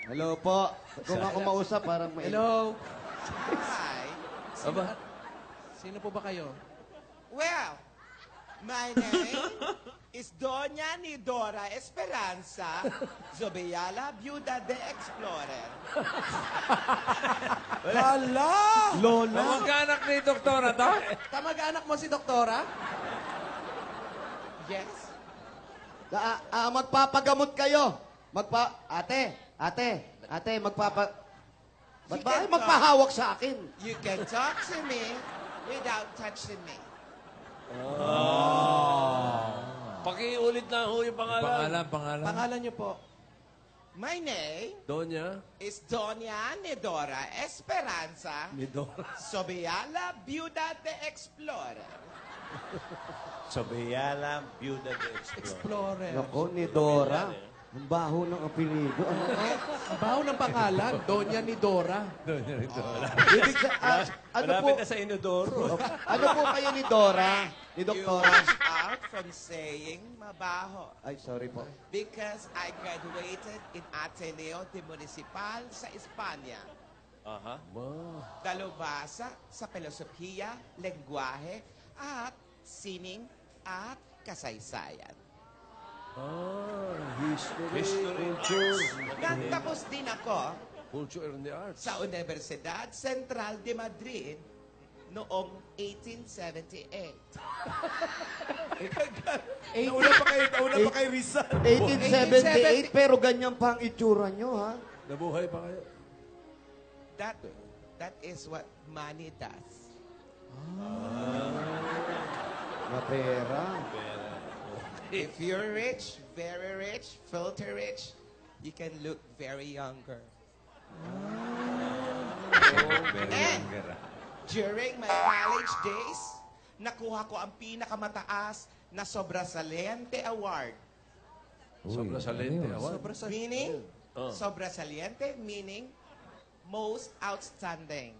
Hello po. Kung ako mausap, parang may... Hello? Hi. Aba? Sino po ba kayo? Well, my name is Doña Nidora Esperanza Zobeala, Viuda de Explorer. Hala! Lola! Kamag-anak ni Doktora to? Kamag-anak mo si Doktora? Yes? Magpapagamot kayo. Ate, ba't ba ay magpahawak sa akin? You can talk to me without touching me. Pakiulit na ho yung pangalan. Pangalan niyo po. My name Donya? is Doña Nidora Esperanza Zobeala, Viuda de Explorer. Sobiala, Viuda de Explorer. Explorer. Nako, ni Dora. Ang baho ng apelido. Ang baho ng pangalan. Doña ni Dora. Ibig sa... ano po? Malapit na sa Inodoro. Ano po kayo ni Dora? Ni You Doktora? watch out from saying mabaho. Ay, sorry po. Because I graduated in Ateneo de Municipal sa Espanya. Aha. Dalubhasa sa filosofiya, lengguwahe, at sining at kasaysayan. History. Nagtapos din ako Culture and the Arts. sa Universidad Central de Madrid noong 1878. Nauna pa kayo Rizal. 1878, pero ganyan pa ang itsura nyo, ha? Nabuhay pa kayo? That is what money does. Mapera. If you're rich, very rich, filthy rich, you can look very younger. And during my college days, nakuha ko ang pinakamataas na Sobresaliente Award. Sobresaliente. Meaning, Sobresaliente meaning most outstanding.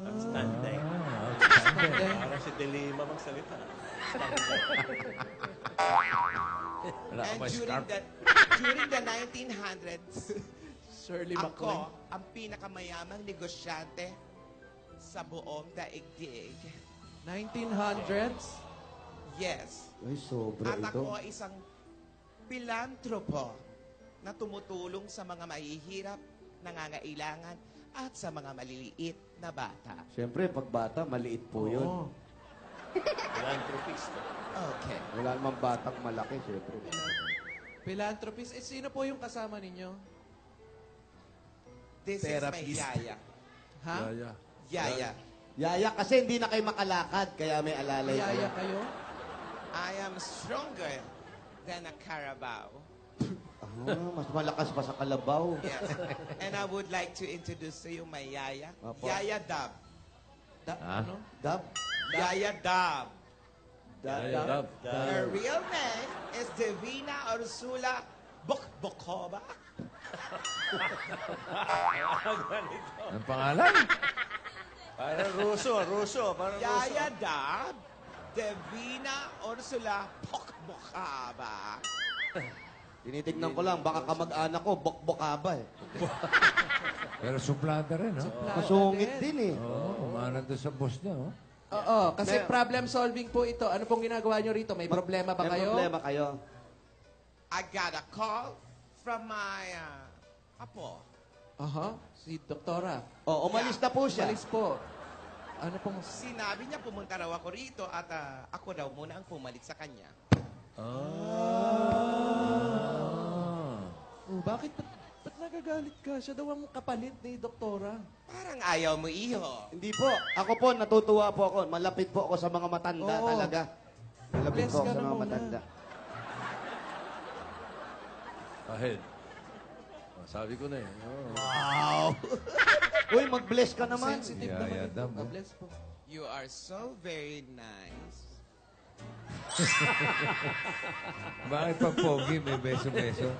Outstanding. Parang si Delima magsalita. And during the 1900s, Shirley MacLaine. ako ang pinakamayamang negosyante sa buong daigdig. 1900s? Yes. Ay, sobra At ito. ako ay isang pilantropo na tumutulong sa mga mahihirap, nangangailangan, at sa mga maliliit na bata. Siyempre, pag bata, maliit po yun. Oo. Philanthropist. Okay. Wala namang batang malaki, siyempre. Philanthropist. Sino po yung kasama ninyo? This Therapist. is my yaya. Ha? Yaya. Yaya, kasi hindi na kayo makalakad, kaya may alalay Yaya kayo. kayo? I am stronger than a Carabao. Mas malakas pa sa kalabaw. Yes. And I would like to introduce to you my yaya. Apo. Yaya Dab. Ano? Dab? Yaya Dab. Dab. Her real name is Divina Ursula Bokbokova. Ang pangalan? Parang Ruso. Parang Yaya Dab. Divina Ursula Bokbokova. Tinitignan ko lang, baka kamag-anak ko, bokbokaba eh. Pero suplada rin, no? Masungit din eh. Oo, umanan doon sa boss niya, oh. Oo, kasi problem solving po ito. Ano pong ginagawa nyo rito? May problema ba May kayo? problema kayo. I got a call from my apo. Aha, si Doktora. Oh, umalis na po siya. Malis po. Ano pong... Sinabi niya pumunta raw ako rito at ako daw muna ang pumalit sa kanya. Oh, bakit? Ba't nagagalit ka? Siya daw ang kapalit ni Doktora. Parang ayaw mo, iho. Hindi po. Ako po, natutuwa po ako. Malapit po ako sa mga matanda Oo. talaga. Malapit Bless po ako ka sa na mga muna. matanda. Ahead. Sabi ko na eh. Oh. Wow! Uy, mag-bless ka naman. Sensitive Yeah, naman yeah, ito. dam, oh. Bless po. You are so very nice. Bakit pag pogi may beso-beso?